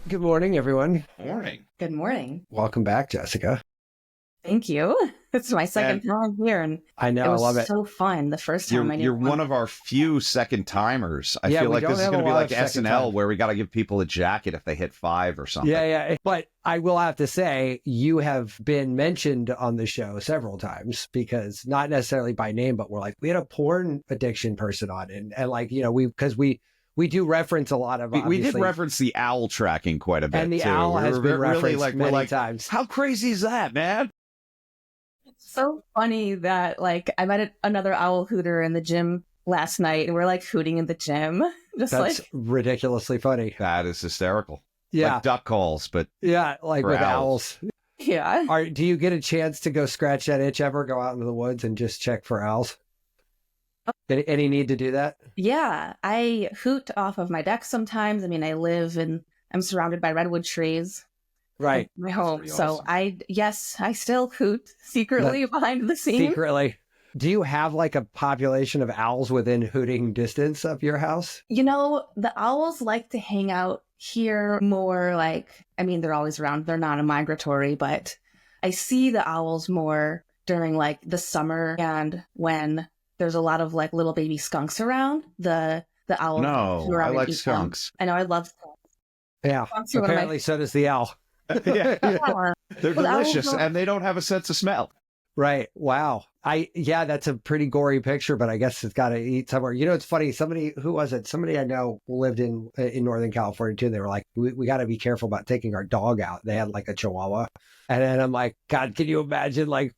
Good morning, everyone. Morning. Good morning. Welcome back, Jessica. Thank you. It's my second time here, and I know, it I was love it. so fun the first time. You're one of our few second timers. I Yeah, feel we like don't this is have going a to be lot like of second SNL time. where we got to give people a jacket if they hit 5 or something. Yeah. But I will have to say, you have been mentioned on the show several times because not necessarily by name, but we're like, we had a porn addiction person on, and like, you know, because we do reference a lot of, We did obviously, reference the owl tracking quite a bit, and the too. owl has been really referenced many times. How crazy is that, man? It's so funny that like I met another owl hooter in the gym last night, and we're like hooting in the gym. That's ridiculously funny. That is hysterical. Yeah. Like duck calls, but Yeah, like for with owls. owls. Yeah. Do you get a chance to go scratch that itch ever? Go out into the woods and just check for owls? Any need to do that? Yeah. I hoot off of my deck sometimes. I mean, I'm surrounded by redwood trees. Right. In my home. pretty So awesome. I still hoot secretly behind the scenes. Secretly. Do you have like a population of owls within hooting distance of your house? You know, the owls like to hang out here more they're always around. They're not a migratory, but I see the owls more during like the summer and when there's a lot of like little baby skunks around. The owls. No, I like skunks. I know, I love skunks. Yeah. Skunks are Apparently so does the owl. Yeah. Yeah. They're Well, the owls delicious, don't- and they don't have a sense of smell. Right. Wow. That's a pretty gory picture, but I guess it's got to eat somewhere. You know, it's funny. Who was it? Somebody I know lived in Northern California too. They were like, we got to be careful about taking our dog out. They had like a Chihuahua. And then I'm like, God, can you imagine like,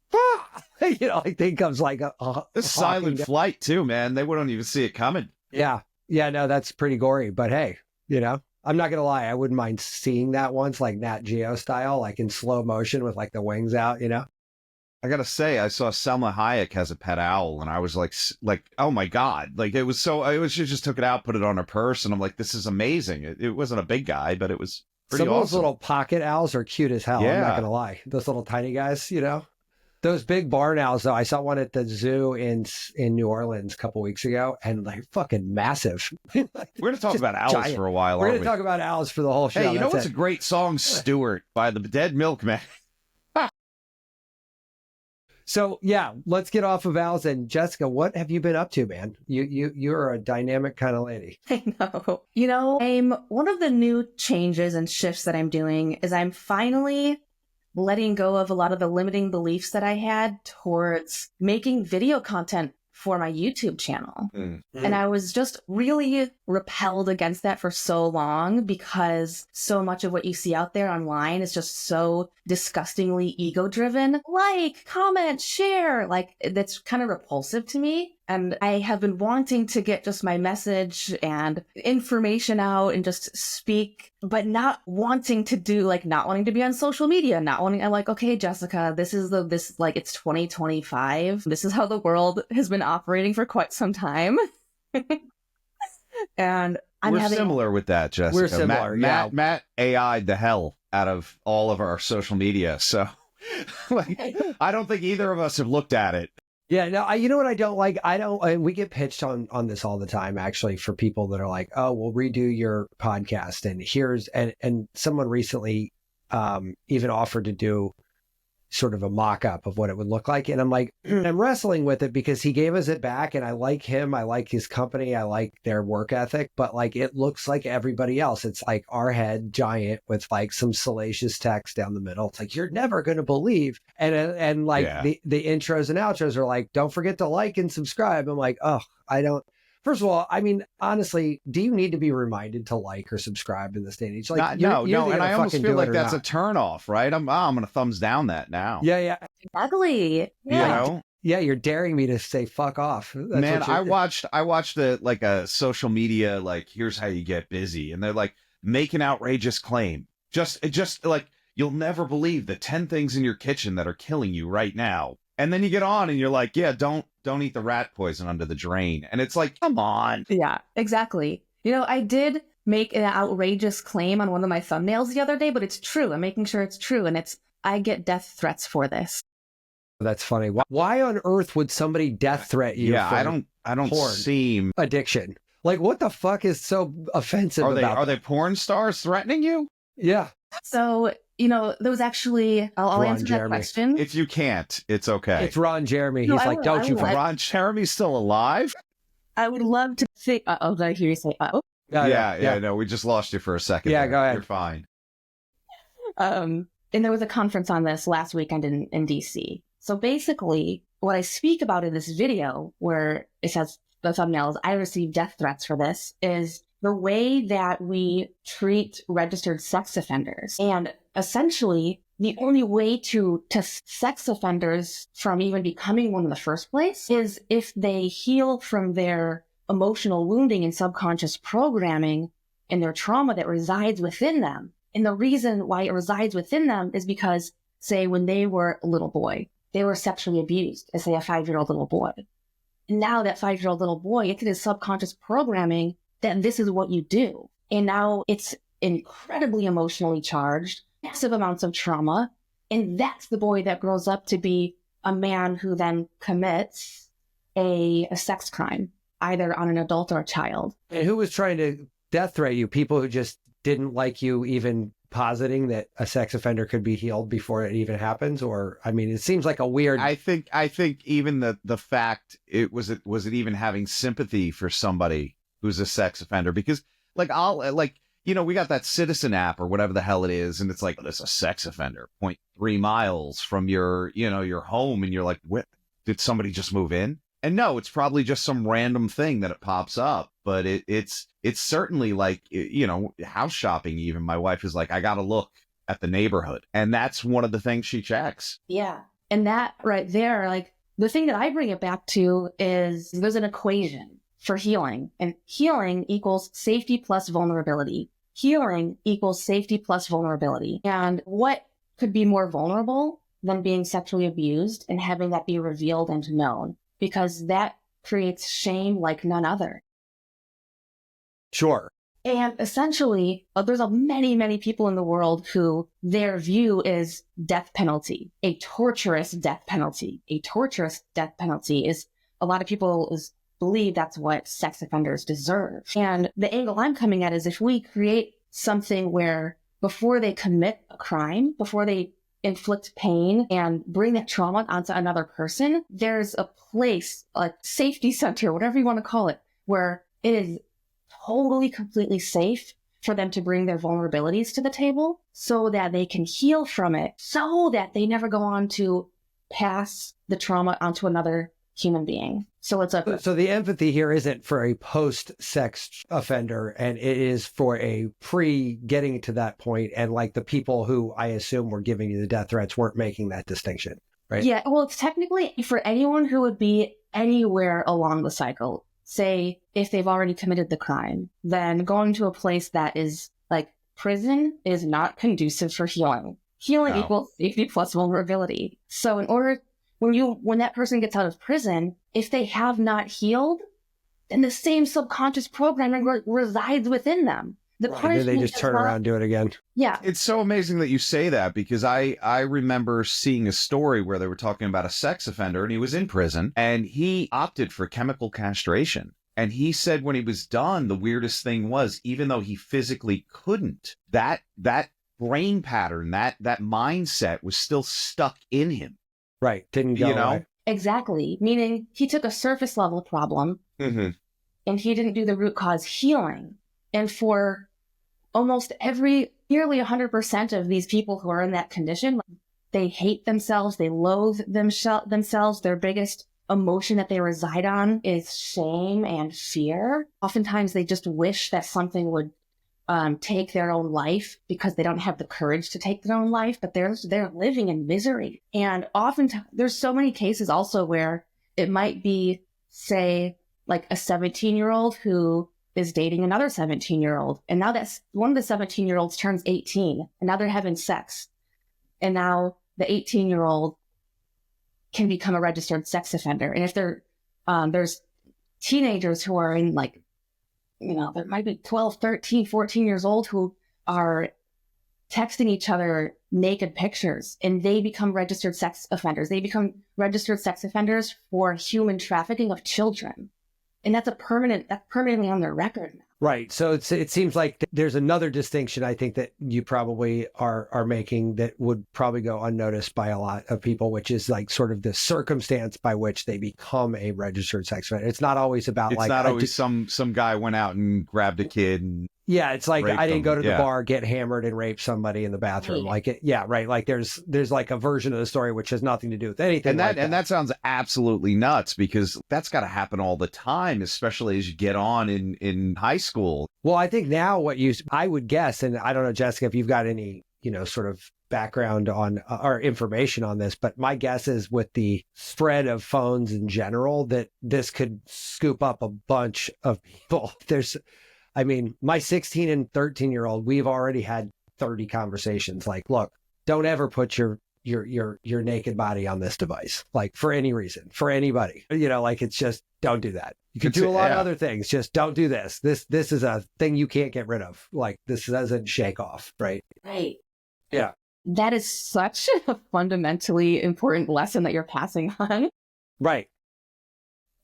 you know, like thing comes like a Silent flight too, man. They wouldn't even see it coming. Yeah. Yeah, no, that's pretty gory. But hey, you know, I'm not going to lie. I wouldn't mind seeing that once, like Nat Geo style, like in slow motion with like the wings out, you know? I gotta say, I saw Selma Hayek has a pet owl, and I was like, oh my God. Like, she just took it out, put it on her purse, and I'm like, this is amazing. It wasn't a big guy, but it was pretty Some of those awesome. little pocket owls are cute as hell. I'm not Yeah. going to lie. Those little tiny guys, you know? Those big barn owls, though, I saw one at the zoo in New Orleans a couple weeks ago, and like fucking massive. We're going to talk about owls giant. for a while, We're aren't going to we? talk about owls for the whole show. Hey, you know That's what's it. a great song? Stewart by the Dead Milkman. So yeah, let's get off of owls. And Jessica, what have you been up to, man? You're a dynamic kind of lady. I know. You know, one of the new changes and shifts that I'm doing is I'm finally letting go of a lot of the limiting beliefs that I had towards making video content for my YouTube channel. And I was just really repelled against that for so long because so much of what you see out there online is just so disgustingly ego driven. Like, comment, share, like that's kind of repulsive to me. And I have been wanting to get just my message and information out and just speak, but not wanting to be on social media, I'm like, okay, Jessica, this it's 2025. This is how the world has been operating for quite some time. And We're similar with that, Jessica. We're similar, yeah. Matt AI'd the hell out of all of our social media. So like, I don't think either of us have looked at it. Yeah, no, you know what I don't like? We get pitched on this all the time, actually, for people that are like, oh, we'll redo your podcast. And someone recently even offered to do sort of a mock-up of what it would look like. And I'm like, I'm wrestling with it because he gave us it back and I like him. I like his company. I like their work ethic, but like, it looks like everybody else. It's like our head giant with like some salacious text down the middle. It's like, you're never going to believe. And like the intros and outros are like, don't forget to like and subscribe. I'm like, oh, I don't. First of all, I mean, honestly, do you need to be reminded to like or subscribe in this day and age? Like, No. And I almost feel like that's a turnoff, right? I'm going to thumbs down that now. Yeah. Ugly. You know? Yeah, you're daring me to say fuck off. That's Man, I watched a social media, like, here's how you get busy. And they're like, make an outrageous claim. Just like, you'll never believe the 10 things in your kitchen that are killing you right now. And then you get on and you're like, yeah, don't eat the rat poison under the drain. And it's like, come on. Yeah, exactly. You know, I did make an outrageous claim on one of my thumbnails the other day, but it's true. I'm making sure it's true. And I get death threats for this. That's funny. Why on earth would somebody death threat you? Yeah, for I don't porn seem addiction. Like, what the fuck is so offensive about Are they porn stars threatening you? Yeah. So, there was actually, I'll Ron answer that Jeremy. question. If you can't, it's okay. It's Ron Jeremy. No, He's I like, will, don't I you will. forget. Ron Jeremy's still alive? I would love to say, did I hear you say, Yeah, no, we just lost you for a second. Yeah, there. go ahead. You're fine. And there was a conference on this last weekend in DC. So basically, what I speak about in this video, where it says the thumbnail is, I received death threats for this, is the way that we treat registered sex offenders. And essentially, the only way to sex offenders from even becoming one in the first place is if they heal from their emotional wounding and subconscious programming and their trauma that resides within them. And the reason why it resides within them is because, say, when they were a little boy, they were sexually abused as, say, a 5-year-old little boy. And now that 5-year-old little boy, it's in his subconscious programming that this is what you do. And now it's incredibly emotionally charged, massive amounts of trauma. And that's the boy that grows up to be a man who then commits a sex crime, either on an adult or a child. And who was trying to death threat you? People who just didn't like you even positing that a sex offender could be healed before it even happens? Or, I mean, it seems like a weird... I think even the fact was it even having sympathy for somebody who's a sex offender, because we got that Citizen app or whatever the hell it is, and it's like, there's a sex offender 0.3 miles from your home, and you're like, what, did somebody just move in? And no, it's probably just some random thing that it pops up, but it's certainly like, house shopping even. My wife is like, I got to look at the neighborhood. And that's one of the things she checks. Yeah. And that right there, like, the thing that I bring it back to is there's an equation for healing, and healing equals safety plus vulnerability. Healing equals safety plus vulnerability. And what could be more vulnerable than being sexually abused and having that be revealed and known? Because that creates shame like none other. Sure. And essentially, there's many, many people in the world who their view is death penalty, a torturous death penalty. A torturous death penalty is, a lot of people believe that's what sex offenders deserve. And the angle I'm coming at is, if we create something where before they commit a crime, before they inflict pain and bring that trauma onto another person, there's a place, a safety center, whatever you want to call it, where it is totally, completely safe for them to bring their vulnerabilities to the table so that they can heal from it, so that they never go on to pass the trauma onto another human being. So So the empathy here isn't for a post-sex offender, and it is for a pre-getting to that point, and like the people who I assume were giving you the death threats weren't making that distinction, right? Yeah, well, it's technically for anyone who would be anywhere along the cycle. Say, if they've already committed the crime, then going to a place that is like prison is not conducive for healing. Healing equals safety plus vulnerability. So in order, when that person gets out of prison, if they have not healed, then the same subconscious programming resides within them. Then they just turn around and do it again. Yeah. It's so amazing that you say that, because I remember seeing a story where they were talking about a sex offender, and he was in prison and he opted for chemical castration. And he said when he was done, the weirdest thing was, even though he physically couldn't, that brain pattern, that mindset was still stuck in him. Right. Didn't go away. Exactly. Meaning he took a surface level problem and he didn't do the root cause healing. And for almost nearly 100% of these people who are in that condition, they hate themselves, they loathe themselves. Their biggest emotion that they reside on is shame and fear. Oftentimes they just wish that something would take their own life because they don't have the courage to take their own life, but they're living in misery. And oftentimes there's so many cases also where it might be, say, like a 17-year-old who is dating another 17-year-old. And now that's one of the 17-year-olds turns 18 and now they're having sex. And now the 18-year-old can become a registered sex offender. And if there's teenagers who are in like, there might be 12, 13, 14 years old who are texting each other naked pictures, and they become registered sex offenders. They become registered sex offenders for human trafficking of children. And that's permanently on their record now. Right. So it seems like there's another distinction I think that you probably are making that would probably go unnoticed by a lot of people, which is like sort of the circumstance by which they become a registered sex offender. It's not always about It's not always some guy went out and grabbed a kid and yeah, it's like I didn't go to the Yeah. bar, get hammered, and rape somebody in the bathroom. Right. Like it, yeah, right. Like there's like a version of the story which has nothing to do with anything. And that sounds absolutely nuts because that's got to happen all the time, especially as you get on in high school. Well, I think now I would guess, and I don't know, Jessica, if you've got any, sort of background on or information on this, but my guess is with the spread of phones in general, that this could scoop up a bunch of people. My 16 and 13-year-old, we've already had 30 conversations. Like, look, don't ever put your naked body on this device, like for any reason, for anybody, like it's just, don't do that. You can do a lot of other things. Just don't do this. This is a thing you can't get rid of. Like this doesn't shake off. Right. Right. Yeah. That is such a fundamentally important lesson that you're passing on. Right.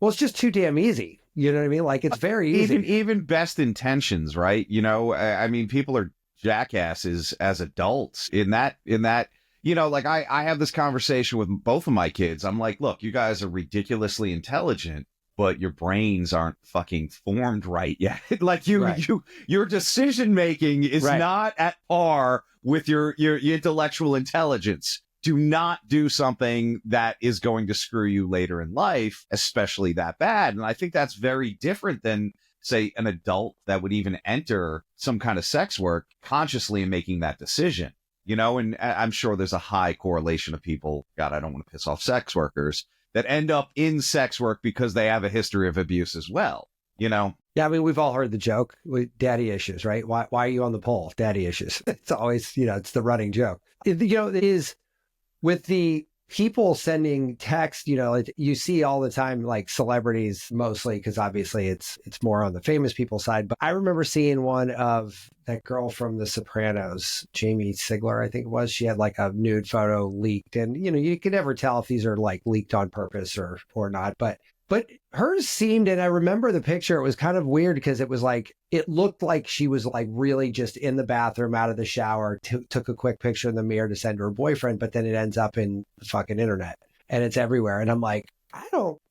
Well, it's just too damn easy. You know what I mean? Like it's very easy. Even best intentions, right? People are jackasses as adults in that, like I have this conversation with both of my kids. I'm like, look, you guys are ridiculously intelligent, but your brains aren't fucking formed right yet. Like your decision making is not at par with your intellectual intelligence. Do not do something that is going to screw you later in life, especially that bad. And I think that's very different than, say, an adult that would even enter some kind of sex work consciously in making that decision. And I'm sure there's a high correlation of people, God, I don't want to piss off sex workers, that end up in sex work because they have a history of abuse as well, Yeah, we've all heard the joke with daddy issues, right? Why are you on the pole? Daddy issues. It's always, it's the running joke. It is with the people sending text, you see all the time, like celebrities mostly, because obviously it's more on the famous people side. But I remember seeing one of that girl from The Sopranos, Jamie Sigler, I think it was. She had like a nude photo leaked, and you can never tell if these are like leaked on purpose or not. But hers seemed, and I remember the picture, it was kind of weird because it was like, it looked like she was like really just in the bathroom out of the shower, took a quick picture in the mirror to send to her boyfriend, but then it ends up in the fucking internet and it's everywhere. And I'm like,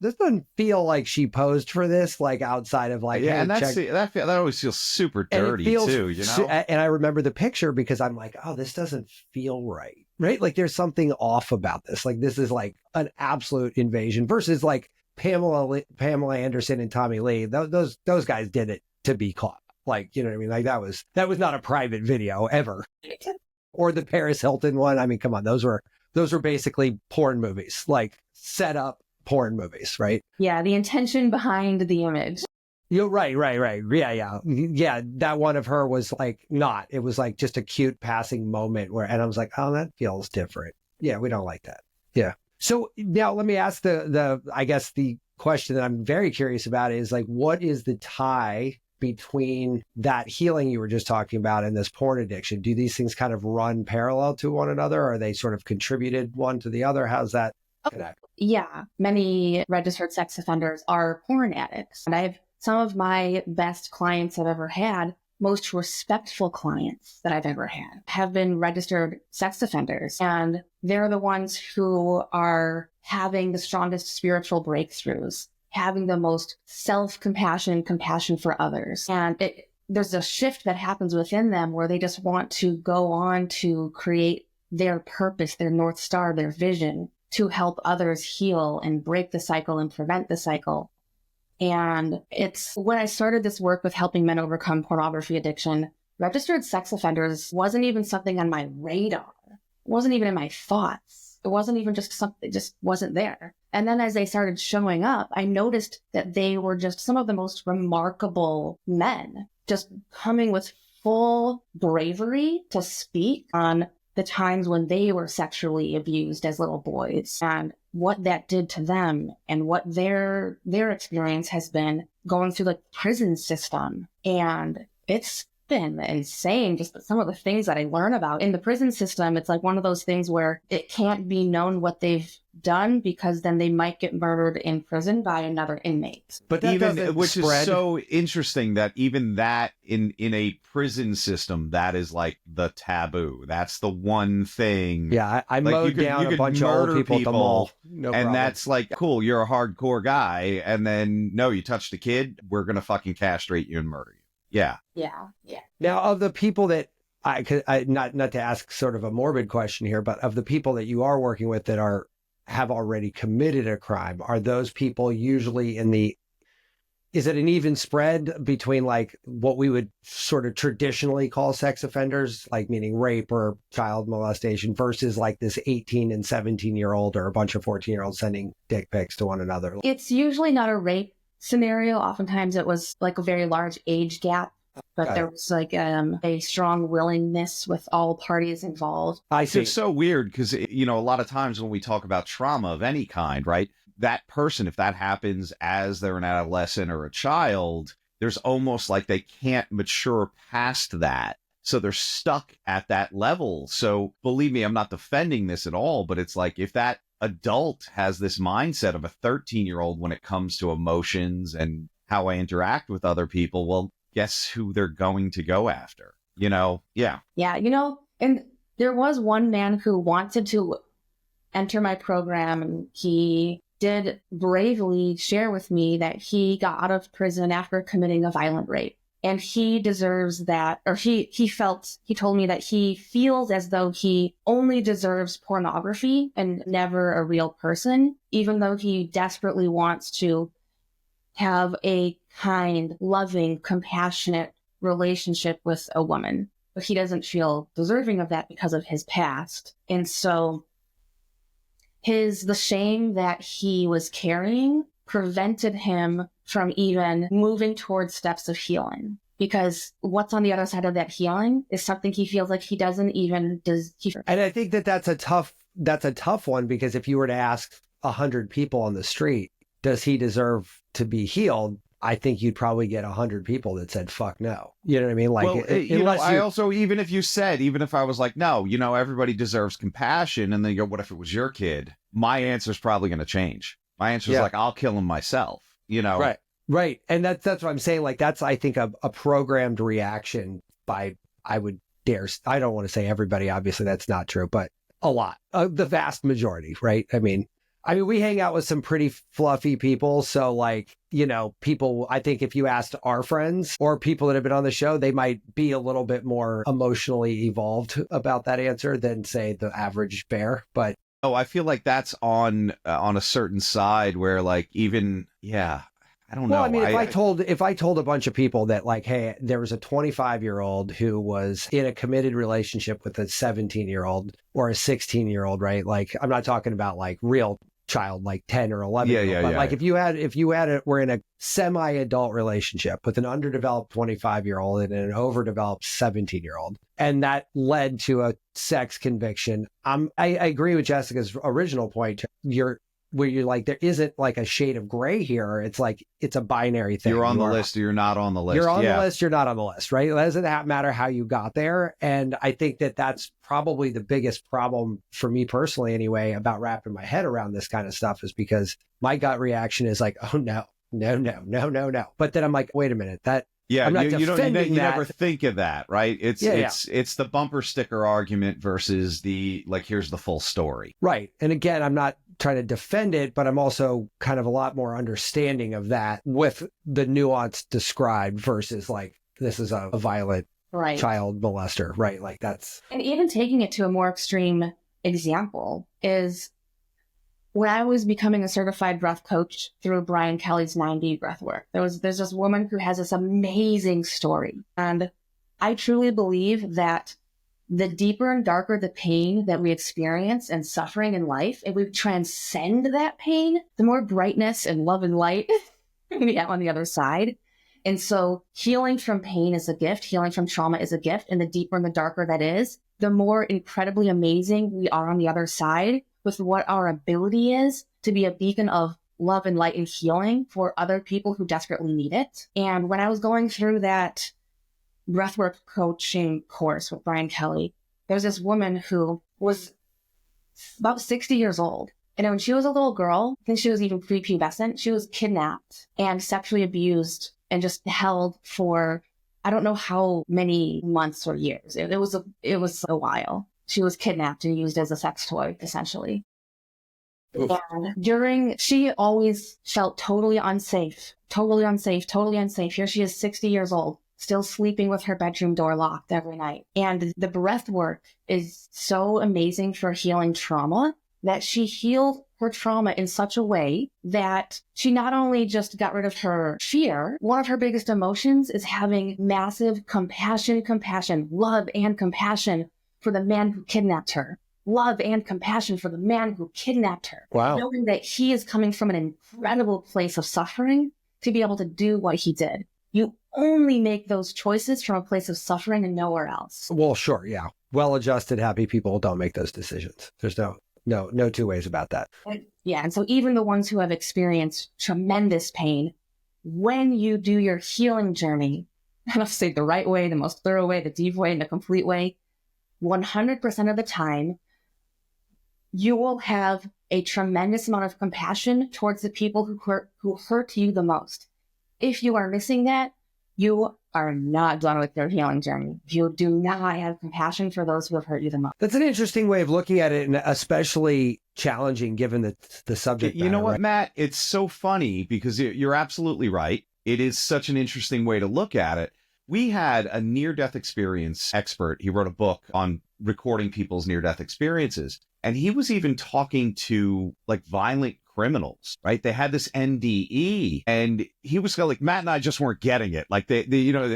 this doesn't feel like she posed for this, like outside of like, yeah, hey, and that always feels super dirty too, And I remember the picture because I'm like, oh, this doesn't feel right. Right? Like there's something off about this. Like this is like an absolute invasion versus like Pamela Anderson and Tommy Lee. Those guys did it to be caught. Like, you know what I mean? Like that was not a private video ever. Or the Paris Hilton one. I mean, come on, those were basically porn movies, like set up porn movies, right? Yeah, the intention behind the image. You're right. Yeah. That one of her was like not. It was like just a cute passing moment and I was like, oh, that feels different. Yeah, we don't like that. Yeah. So now let me ask I guess the question that I'm very curious about is like, what is the tie between that healing you were just talking about and this porn addiction? Do these things kind of run parallel to one another? Or are they sort of contributed one to the other? How's that connect? Yeah, many registered sex offenders are porn addicts. And some of my best clients I've ever had, most respectful clients that I've ever had, have been registered sex offenders. And they're the ones who are having the strongest spiritual breakthroughs, having the most self-compassion, compassion for others. And there's a shift that happens within them where they just want to go on to create their purpose, their North Star, their vision, to help others heal and break the cycle and prevent the cycle. And it's when I started this work with helping men overcome pornography addiction, registered sex offenders wasn't even something on my radar. It wasn't even in my thoughts. It wasn't even just something, it just wasn't there. And then as they started showing up, I noticed that they were just some of the most remarkable men, just coming with full bravery to speak on the times when they were sexually abused as little boys and what that did to them and what their experience has been going through the prison system. And it's been insane. Just some of the things that I learn about in the prison system. It's like one of those things where it can't be known what they've done because then they might get murdered in prison by another inmate. But that Which spread. is so interesting that even that in a prison system, that is like the taboo. That's the one thing. Yeah, I Like, mowed down a bunch of old people at the mall. No and problem. that's like, cool, you're a hardcore guy. And then, no, you touched a kid, we're going to fucking castrate you and murder you. Yeah. Yeah. Yeah. Now, of the people that not to ask sort of a morbid question here, but of the people that you are working with that have already committed a crime, are those people usually is it an even spread between like what we would sort of traditionally call sex offenders, like meaning rape or child molestation, versus like this 18 and 17-year-old or a bunch of 14-year-olds sending dick pics to one another? It's usually not a rape scenario. Oftentimes it was like a very large age gap, but there was like a strong willingness with all parties involved. I see. It's so weird because, a lot of times when we talk about trauma of any kind, right, that person, if that happens as they're an adolescent or a child, there's almost like they can't mature past that. So they're stuck at that level. So believe me, I'm not defending this at all, but it's like if that adult has this mindset of a 13-year-old when it comes to emotions and how I interact with other people, well, guess who they're going to go after, Yeah. Yeah, and there was one man who wanted to enter my program, and he did bravely share with me that he got out of prison after committing a violent rape. And he deserves that, or he told me that he feels as though he only deserves pornography and never a real person, even though he desperately wants to have a kind, loving, compassionate relationship with a woman. But he doesn't feel deserving of that because of his past. And so the shame that he was carrying prevented him from even moving towards steps of healing, because what's on the other side of that healing is something he feels like he doesn't even And I think that's a tough one, because if you were to ask 100 people on the street, does he deserve to be healed? I think you'd probably get 100 people that said, fuck no. You know what I mean? Like, well, even if I was like, no, everybody deserves compassion. And then you go, what if it was your kid? My answer is probably going to change. My answer is like, I'll kill him myself, Right. Right. And that's what I'm saying. Like, that's, I think, a programmed reaction by, I don't want to say everybody, obviously that's not true, but a lot, the vast majority. Right. I mean, we hang out with some pretty fluffy people. So like, people, I think if you asked our friends or people that have been on the show, they might be a little bit more emotionally evolved about that answer than, say, the average bear. But I feel like that's on a certain side where like even, I don't know. Well, I mean, if I told a bunch of people that like, hey, there was a 25-year-old who was in a committed relationship with a 17-year-old or a 16-year-old, right? Like, I'm not talking about like real child, like 10 or 11. But like if you we're in a semi-adult relationship with an underdeveloped 25-year-old and an overdeveloped 17-year-old, and that led to a sex conviction. I agree with Jessica's original point. Where you're like, there isn't like a shade of gray here. It's like, it's a binary thing. You're on the list or you're not on the list. You're on the list, you're not on the list, right? It doesn't matter how you got there. And I think that that's probably the biggest problem for me personally anyway, about wrapping my head around this kind of stuff, is because my gut reaction is like, oh no. But then I'm like, wait a minute, I'm not defending you that. never think of that, right? It's the bumper sticker argument versus the, like, here's the full story. Right. And again, I'm not trying to defend it, but I'm also kind of a lot more understanding of that with the nuance described versus like, this is a violent child molester, right? Like that's. And even taking it to a more extreme example is when I was becoming a certified breath coach through Brian Kelly's 9D breath work, there's this woman who has this amazing story. And I truly believe that the deeper and darker the pain that we experience and suffering in life, if we transcend that pain, the more brightness and love and light we have on the other side. And so healing from pain is a gift. Healing from trauma is a gift. And the deeper and the darker that is, the more incredibly amazing we are on the other side with what our ability is to be a beacon of love and light and healing for other people who desperately need it. And when I was going through that breathwork coaching course with Brian Kelly. There was this woman who was about 60 years old. And when she was a little girl, I think she was even prepubescent, she was kidnapped and sexually abused and just held for, I don't know how many months or years. It was a while. She was kidnapped and used as a sex toy, essentially. Oof. And she always felt totally unsafe. Here she is, 60 years old, still sleeping with her bedroom door locked every night. And the breath work is so amazing for healing trauma that she healed her trauma in such a way that she not only just got rid of her fear, one of her biggest emotions is having massive compassion, love and compassion for the man who kidnapped her. Love and compassion for the man who kidnapped her. Wow. Knowing that he is coming from an incredible place of suffering to be able to do what he did. You only make those choices from a place of suffering and nowhere else. Well, sure. Yeah. Well-adjusted, happy people don't make those decisions. There's no two ways about that. Yeah. And so even the ones who have experienced tremendous pain, when you do your healing journey, I don't say the right way, the most thorough way, the deep way, and the complete way, 100% of the time, you will have a tremendous amount of compassion towards the people who hurt you the most. If you are missing that, you are not done with your healing journey. You do not have compassion for those who have hurt you the most. That's an interesting way of looking at it, and especially challenging given the subject matter. You know what, right? Matt? It's so funny because you're absolutely right. It is such an interesting way to look at it. We had a near-death experience expert. He wrote a book on recording people's near-death experiences. And he was even talking to like violent criminals, right? They had this NDE and he was like, Matt and I just weren't getting it. Like they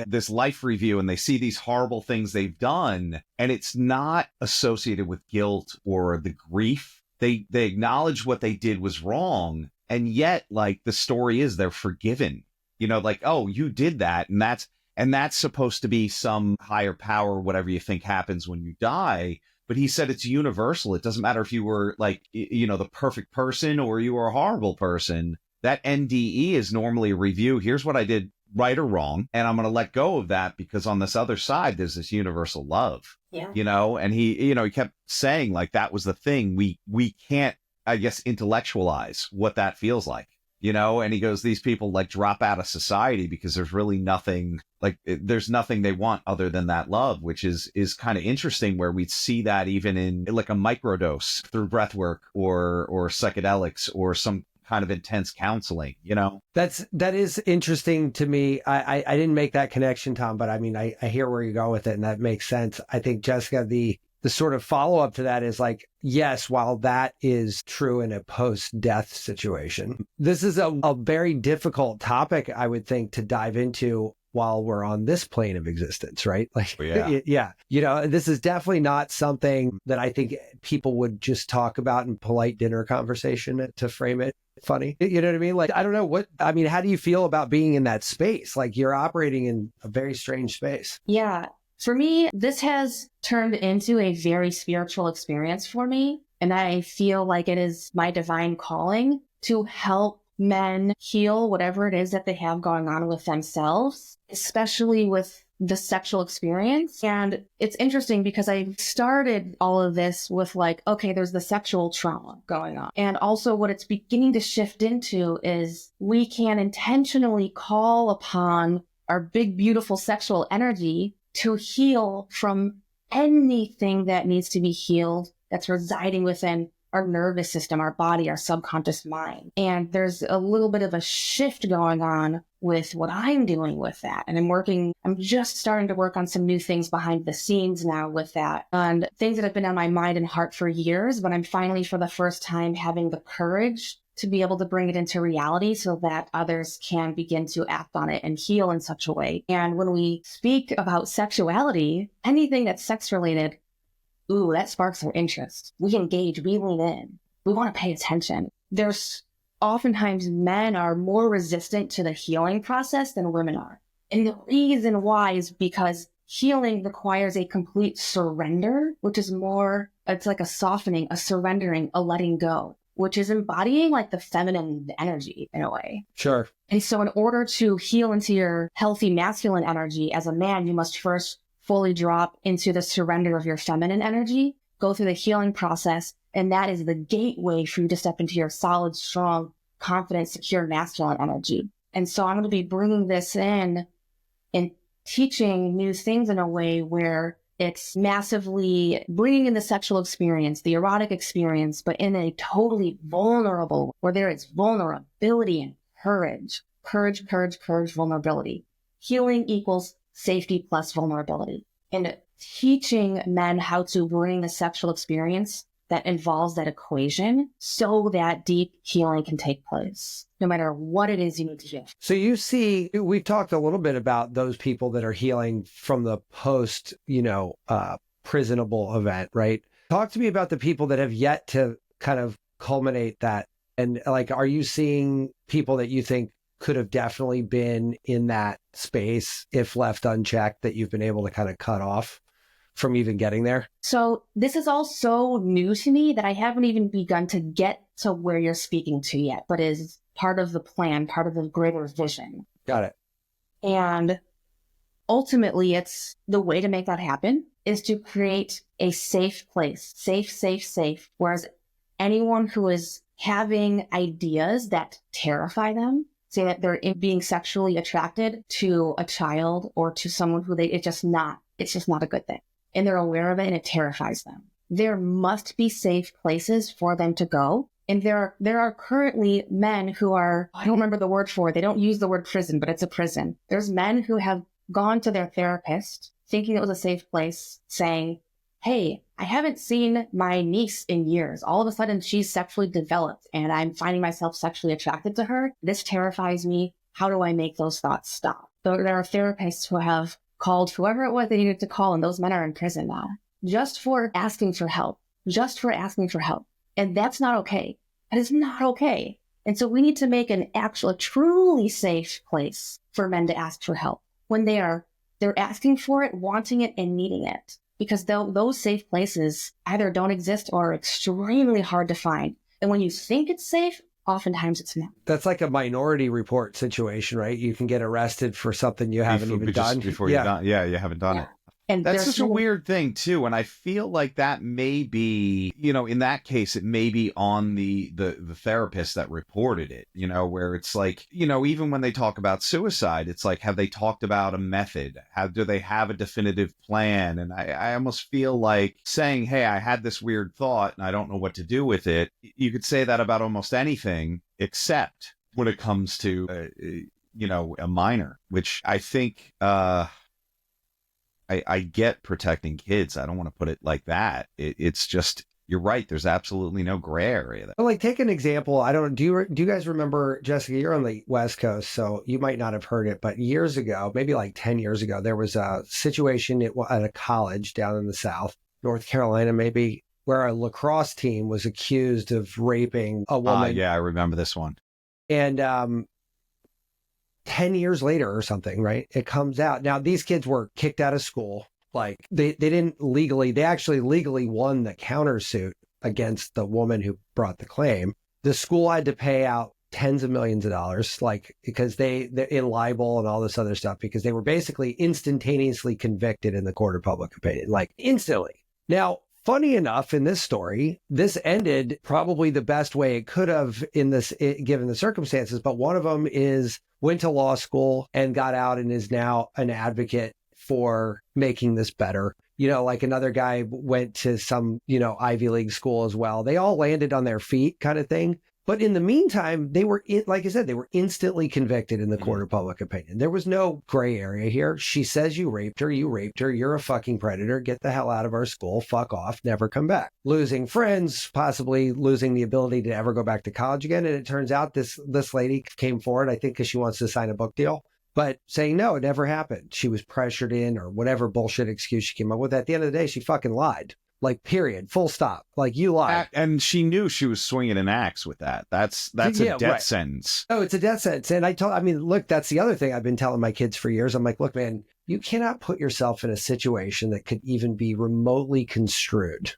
this life review and they see these horrible things they've done and it's not associated with guilt or the grief. They acknowledge what they did was wrong. And yet like the story is they're forgiven, like, oh, you did that. And that's supposed to be some higher power, whatever you think happens when you die. But he said it's universal. It doesn't matter if you were like, the perfect person or you were a horrible person. That NDE is normally a review. Here's what I did right or wrong. And I'm going to let go of that because on this other side, there's this universal love, and he kept saying like that was the thing. We can't, I guess, intellectualize what that feels like. And he goes, these people like drop out of society because there's really nothing there's nothing they want other than that love, which is kind of interesting where we see that even in like a microdose through breath work or psychedelics or some kind of intense counseling, That is interesting to me. I didn't make that connection, Tom, but I mean, I hear where you're going with it and that makes sense. I think, Jessica, the sort of follow-up to that is like, yes, while that is true in a post-death situation, this is a very difficult topic, I would think, to dive into while we're on this plane of existence, right? Like, yeah. This is definitely not something that I think people would just talk about in polite dinner conversation to frame it funny. You know what I mean? Like, I don't know how do you feel about being in that space? Like you're operating in a very strange space. Yeah. For me, this has turned into a very spiritual experience for me. And I feel like it is my divine calling to help men heal whatever it is that they have going on with themselves, especially with the sexual experience. And it's interesting because I started all of this with like, okay, there's the sexual trauma going on. And also what it's beginning to shift into is we can intentionally call upon our big, beautiful sexual energy to heal from anything that needs to be healed that's residing within our nervous system, our body, our subconscious mind. And there's a little bit of a shift going on with what I'm doing with that. And I'm just starting to work on some new things behind the scenes now with that and things that have been on my mind and heart for years, but I'm finally for the first time having the courage to be able to bring it into reality so that others can begin to act on it and heal in such a way. And when we speak about sexuality, anything that's sex related, that sparks our interest. We engage, we lean in, we want to pay attention. There's oftentimes men are more resistant to the healing process than women are. And the reason why is because healing requires a complete surrender, which is more, it's like a softening, a surrendering, a letting go. which is embodying like the feminine energy in a way. Sure. And so in order to heal into your healthy masculine energy as a man, you must first fully drop into the surrender of your feminine energy, go through the healing process. And that is the gateway for you to step into your solid, strong, confident, secure masculine energy. And so I'm going to be bringing this in and teaching new things in a way where it's massively bringing in the sexual experience, the erotic experience, but in a totally vulnerable, where there is vulnerability and courage, vulnerability. Healing equals safety plus vulnerability. And teaching men how to bring the sexual experience that involves that equation so that deep healing can take place, no matter what it is you need to do. So you see, we've talked a little bit about those people that are healing from the post, prisonable event, right? Talk to me about the people that have yet to kind of culminate that. And like, are you seeing people that you think could have definitely been in that space if left unchecked that you've been able to kind of cut off from even getting there? So this is all so new to me that I haven't even begun to get to where you're speaking to yet, but is part of the plan, part of the greater vision. Got it. And ultimately, it's the way to make that happen is to create a safe place, safe, whereas anyone who is having ideas that terrify them, say that they're being sexually attracted to a child or to someone who it's just not a good thing. And they're aware of it and it terrifies them. There must be safe places for them to go. And there are currently men who are, I don't remember the word for it. They don't use the word prison, but it's a prison. There's men who have gone to their therapist thinking it was a safe place saying, hey, I haven't seen my niece in years. All of a sudden she's sexually developed and I'm finding myself sexually attracted to her. This terrifies me. How do I make those thoughts stop? So there are therapists who have called whoever it was they needed to call, and those men are in prison now, just for asking for help, And that's not okay. That is not okay. And so we need to make an actual, truly safe place for men to ask for help when they're asking for it, wanting it, and needing it. Because those safe places either don't exist or are extremely hard to find. And when you think it's safe, oftentimes it's not. That's like a Minority Report situation, right? You can get arrested for something you haven't even done. Before you've done. Yeah, you haven't done it. And that's such a weird thing too. And I feel like that may be, in that case, it may be on the therapist that reported it, where it's like, even when they talk about suicide, it's like, have they talked about a method? Do they have a definitive plan? And I almost feel like saying, hey, I had this weird thought and I don't know what to do with it. You could say that about almost anything except when it comes to, a minor, which I think, I get protecting kids. I don't want to put it like that. It's just, you're right. There's absolutely no gray area there. Well, like, take an example. Do you guys remember, Jessica, you're on the West Coast, so you might not have heard it, but years ago, maybe like 10 years ago, there was a situation at a college down in the South, North Carolina, maybe, where a lacrosse team was accused of raping a woman. Yeah, I remember this one. And 10 years later or something, right? It comes out. Now, these kids were kicked out of school. Like, they actually legally won the countersuit against the woman who brought the claim. The school had to pay out tens of millions of dollars, like, because they're in libel and all this other stuff, because they were basically instantaneously convicted in the court of public opinion, like instantly. Now, funny enough, in this story, this ended probably the best way it could have given the circumstances. But one of them went to law school and got out and is now an advocate for making this better. Like another guy went to some, Ivy League school as well. They all landed on their feet kind of thing. But in the meantime, they were, like I said, they were instantly convicted in the court of public opinion. There was no gray area here. She says you raped her. You're a fucking predator. Get the hell out of our school. Fuck off. Never come back. Losing friends, possibly losing the ability to ever go back to college again. And it turns out this lady came forward, I think, because she wants to sign a book deal, but saying no, it never happened. She was pressured in, or whatever bullshit excuse she came up with. At the end of the day, she fucking lied. Like, period, full stop. Like, you lied. And she knew she was swinging an axe with that. That's a death sentence. Oh, it's a death sentence. And look, that's the other thing I've been telling my kids for years. I'm like, look, man, you cannot put yourself in a situation that could even be remotely construed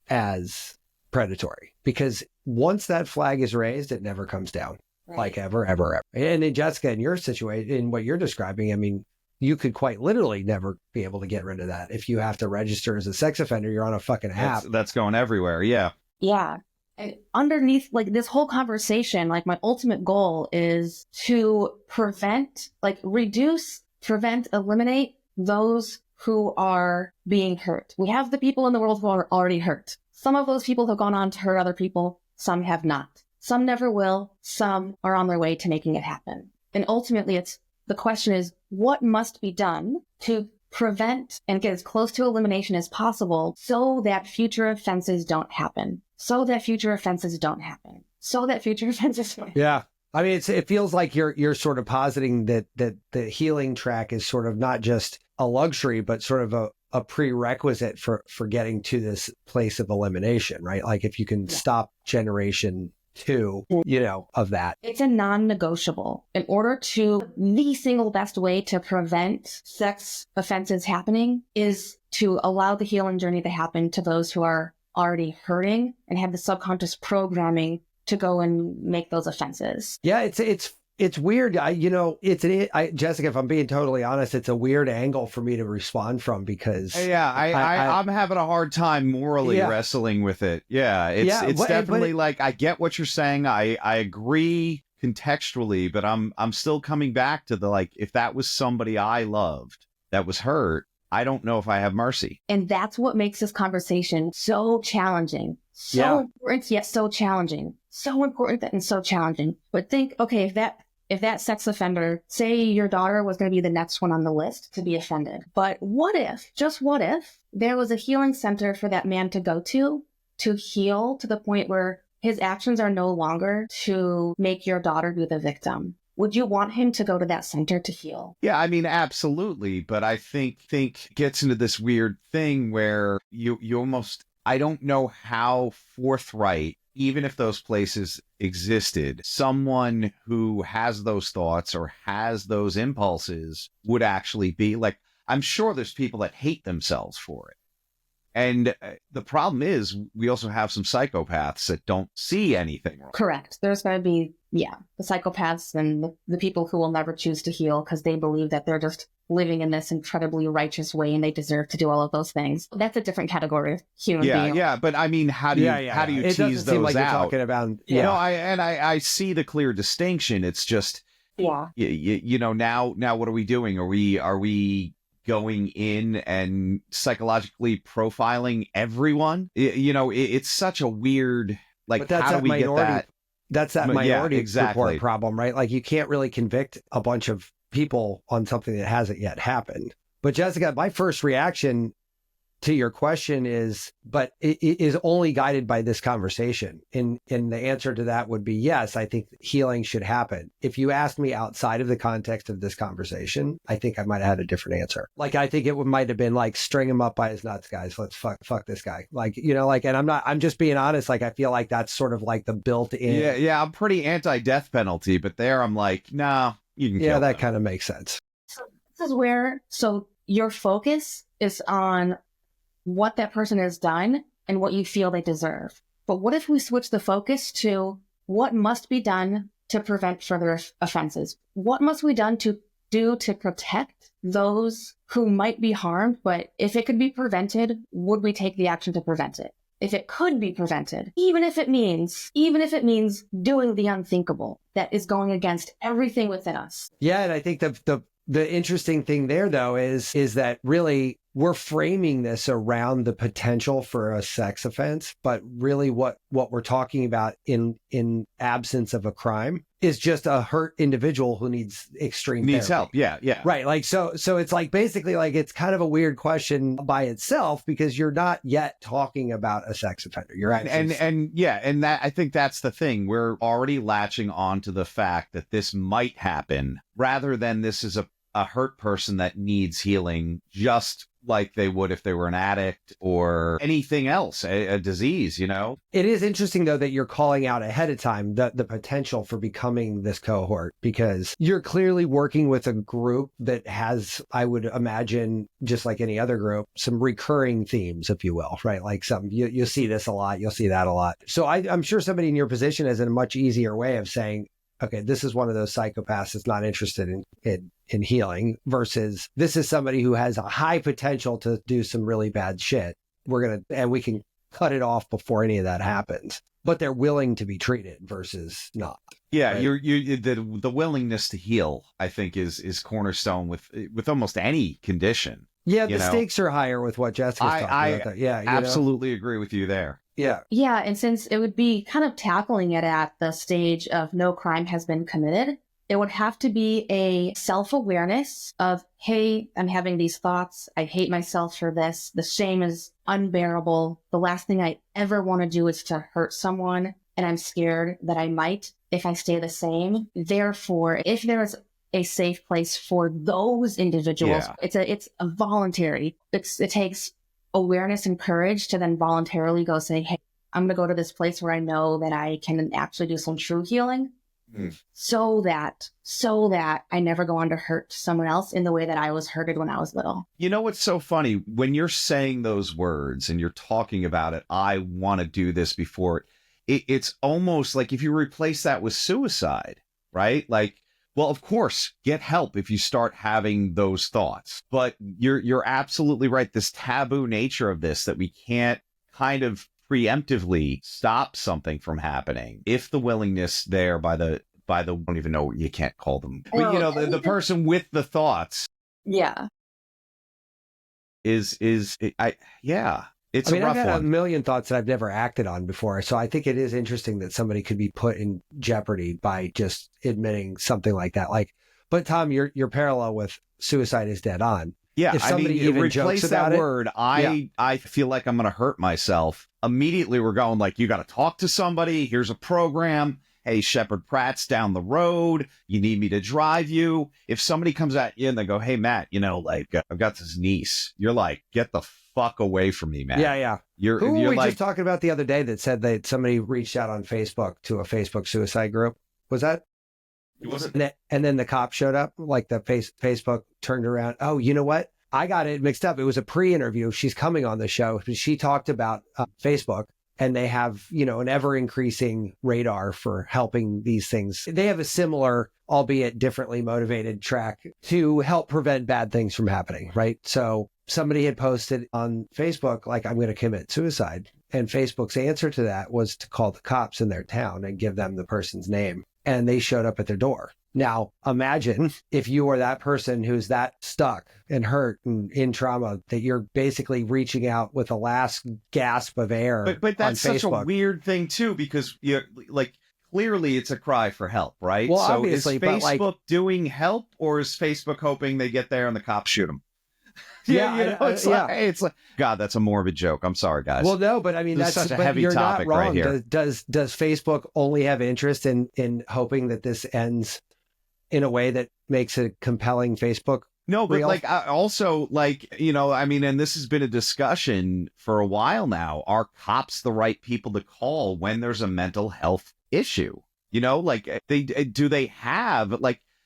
as predatory, because once that flag is raised, it never comes down. Right. Like ever, ever, ever. And in Jessica, in your situation, in what you're describing, I mean, you could quite literally never be able to get rid of that. If you have to register as a sex offender, you're on a fucking app. That's going everywhere. Yeah. Yeah. And underneath like this whole conversation, like my ultimate goal is to prevent, like reduce, prevent, eliminate those who are being hurt. We have the people in the world who are already hurt. Some of those people have gone on to hurt other people. Some have not. Some never will. Some are on their way to making it happen. And ultimately, the question is, what must be done to prevent and get as close to elimination as possible so that future offenses don't happen? So that future offenses don't happen. So that future offenses don't happen. Yeah. I mean, it feels like you're sort of positing that the healing track is sort of not just a luxury, but sort of a prerequisite for getting to this place of elimination, right? Like if you can stop generation 2, of that. It's a non-negotiable. In order to, the single best way to prevent sex offenses happening is to allow the healing journey to happen to those who are already hurting and have the subconscious programming to go and make those offenses. Yeah, it's weird. Jessica, if I'm being totally honest, it's a weird angle for me to respond from because I'm having a hard time morally wrestling with it. Yeah, it's definitely like I get what you're saying. I agree contextually, but I'm still coming back to the like if that was somebody I loved that was hurt, I don't know if I have mercy. And that's what makes this conversation so challenging. So important, yet so challenging. So important and so challenging. But think, okay, if that sex offender, say your daughter was going to be the next one on the list to be offended. But what if, just what if, there was a healing center for that man to go to heal to the point where his actions are no longer to make your daughter be the victim? Would you want him to go to that center to heal? Yeah, I mean, absolutely. But I think gets into this weird thing where you almost, I don't know how forthright, even if those places existed, someone who has those thoughts or has those impulses would actually be like, I'm sure there's people that hate themselves for it. And the problem is we also have some psychopaths that don't see anything wrong. Correct. There's going to be, the psychopaths and the people who will never choose to heal because they believe that they're just living in this incredibly righteous way and they deserve to do all of those things. That's a different category of human being. Yeah, but I mean, how do you it tease seem those like out? You're talking about, I see the clear distinction. It's just, now what are we doing? Are we going in and psychologically profiling everyone? It's such a weird, like, how do we get that? That's that minority report problem, right? Like you can't really convict a bunch of people on something that hasn't yet happened. But Jessica, my first reaction to your question is, but it is only guided by this conversation. And the answer to that would be yes, I think healing should happen. If you asked me outside of the context of this conversation, I think I might have had a different answer. Like, I think it might have been like, string him up by his nuts, guys. Let's fuck this guy. Like, and I'm just being honest. Like, I feel like that's sort of like the built in. Yeah. I'm pretty anti-death penalty, but there I'm like, nah, you can kill that them. kind of makes sense. So this is where, your focus is on what that person has done and what you feel they deserve. But what if we switch the focus to what must be done to prevent further offenses? What must be done to do to protect those who might be harmed? But if it could be prevented, would we take the action to prevent it? If it could be prevented, even if it means doing the unthinkable that is going against everything within us. Yeah, and I think the interesting thing there, though, is that really we're framing this around the potential for a sex offense, but really what we're talking about in absence of a crime is just a hurt individual who needs extreme therapy. Help. Yeah. Right. Like, so it's like basically like it's kind of a weird question by itself because you're not yet talking about a sex offender. You're actually and that I think that's the thing. We're already latching on to the fact that this might happen rather than this is a hurt person that needs healing just like they would if they were an addict or anything else, a disease, you know? It is interesting, though, that you're calling out ahead of time the potential for becoming this cohort, because you're clearly working with a group that has, I would imagine, just like any other group, some recurring themes, if you will, right? Like you'll see this a lot, you'll see that a lot. So I'm sure somebody in your position is in a much easier way of saying, okay, this is one of those psychopaths that's not interested in healing, versus this is somebody who has a high potential to do some really bad shit. And we can cut it off before any of that happens, but they're willing to be treated versus not. Yeah. Right? The willingness to heal, I think is cornerstone with almost any condition. Yeah. The stakes are higher with what Jessica's talking about. Yeah. Absolutely agree with you there. Yeah. Yeah. And since it would be kind of tackling it at the stage of no crime has been committed, it would have to be a self-awareness of, hey, I'm having these thoughts. I hate myself for this. The shame is unbearable. The last thing I ever want to do is to hurt someone. And I'm scared that I might if I stay the same. Therefore, if there is a safe place for those individuals, it's a voluntary. It takes awareness and courage to then voluntarily go say, hey, I'm going to go to this place where I know that I can actually do some true healing so that I never go on to hurt someone else in the way that I was hurted when I was little. You know what's so funny? When you're saying those words and you're talking about it, I want to do this before it's almost like if you replace that with suicide, right? Like, well, of course, get help if you start having those thoughts. But you're absolutely right. This taboo nature of this, that we can't kind of preemptively stop something from happening if the willingness there by the I don't even know, you can't call them, but you know, the person with the thoughts. Yeah. It's a rough I've had one. a million thoughts that I've never acted on before. So I think it is interesting that somebody could be put in jeopardy by just admitting something like that. But Tom, your parallel with suicide is dead on. Yeah, if somebody you even replace jokes that about word, I feel like I'm going to hurt myself. Immediately we're going like, you got to talk to somebody. Here's a program. Hey, Shepherd Pratt's down the road. You need me to drive you. If somebody comes at you and they go, hey, Matt, I've got this niece. You're like, get the fuck away from me, man. Yeah. Who were we just talking about the other day that said that somebody reached out on Facebook to a Facebook suicide group? Was that? It wasn't. And then the cop showed up, like the Facebook turned around. Oh, you know what? I got it mixed up. It was a pre-interview. She's coming on the show. She talked about Facebook, and they have, an ever increasing radar for helping these things. They have a similar, albeit differently motivated track to help prevent bad things from happening, right? So somebody had posted on Facebook, like, I'm going to commit suicide. And Facebook's answer to that was to call the cops in their town and give them the person's name. And they showed up at their door. Now, imagine if you were that person who's that stuck and hurt and in trauma that you're basically reaching out with a last gasp of air. But that's such a Facebook. Weird thing, too, because clearly it's a cry for help, right? Well, so obviously, is but Facebook doing help, or is Facebook hoping they get there and the cops shoot them? It's like, God, that's a morbid joke. I'm sorry, guys. Well, no, but I mean, that's such a heavy you're topic not wrong. right here. Does Facebook only have interest in hoping that this ends in a way that makes a compelling Facebook? No, but real? and this has been a discussion for a while now. Are cops the right people to call when there's a mental health issue? Do they have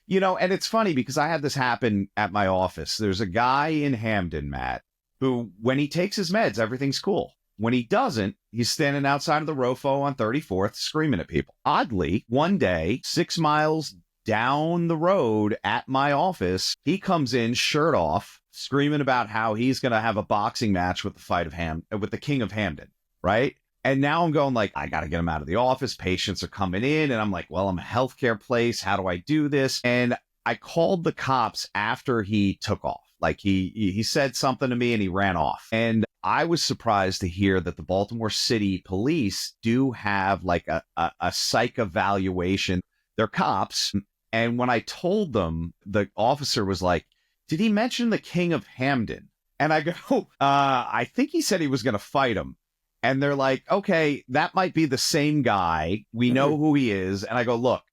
and it's funny because I had this happen at my office. There's a guy in Hamden, Matt, who, when he takes his meds, everything's cool. When he doesn't, he's standing outside of the ROFO on 34th screaming at people. Oddly, one day, 6 miles down the road at my office, he comes in shirt off, screaming about how he's going to have a boxing match with the King of Hamden, right? And now I'm going like, I got to get him out of the office. Patients are coming in. And I'm like, well, I'm a healthcare place. How do I do this? And I called the cops after he took off. Like he said something to me and he ran off. And I was surprised to hear that the Baltimore City Police do have like a psych evaluation. They're cops. And when I told them, the officer was like, did he mention the King of Hamden? And I go, I think he said he was going to fight him. And they're like, okay, that might be the same guy. We know who he is. And I go, look,